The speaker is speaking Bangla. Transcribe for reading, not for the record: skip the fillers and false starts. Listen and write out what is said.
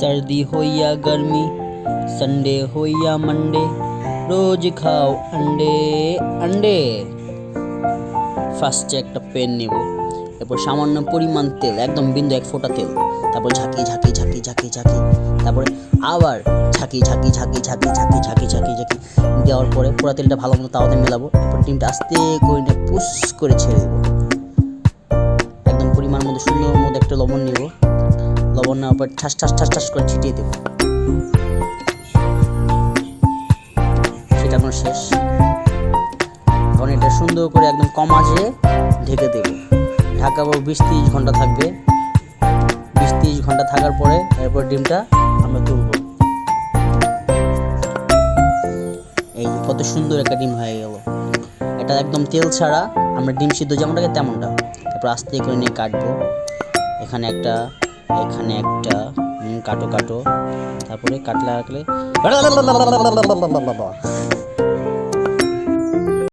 सर्दी हो या गर्मी, संडे हो या मंडे, रोज खाओ अंडे अंडे। ফার্স্টে একটা পেন নেব, এরপর সামান্য পরিমাণ তেল, একদম বিন্দু এক ফোঁটা তেল, তারপর ঝাঁকি ঝাঁকি ঝাঁকি ঝাঁকি ঝাঁকি, তারপরে আবার ঝাঁকি ঝাঁকি ঝাঁকি ঝাঁকি ঝাঁকি ঝাঁকি ঝাঁকি ঝাঁকি দেওয়ার পরে পুরো তেলটা ভালো মতো তাওয়াতে মেলাবো। এরপর ডিমটা আস্তে করে নিয়ে পুশ করে ছেড়ে দেবো। একদম পরিমাণ মতো সুন্দর মতো একটা লবণ নেব, লবণ নেওয়ার পর ঠাস ঠাস ঠাস ঠাস করে ছিটিয়ে দেবো। সেটা কোনো শেষ। এখন এটা সুন্দর করে একদম কম আঁচে ঢেকে দেবো। ঢাকাবো 20-30 ঘন্টা থাকবে। 20-30 ঘন্টা থাকার পরে এরপর ডিমটা আমরা তুলব। এই কত সুন্দর একটা ডিম হয়ে গেল। এটা একদম তেল ছাড়া আমরা ডিম সিদ্ধ যেমনটাকে তেমনটা। তারপর আস্তে করে নিয়ে কাটবো। এখানে একটা, এখানে একটা, কাটো কাটো, তারপরে কাটলে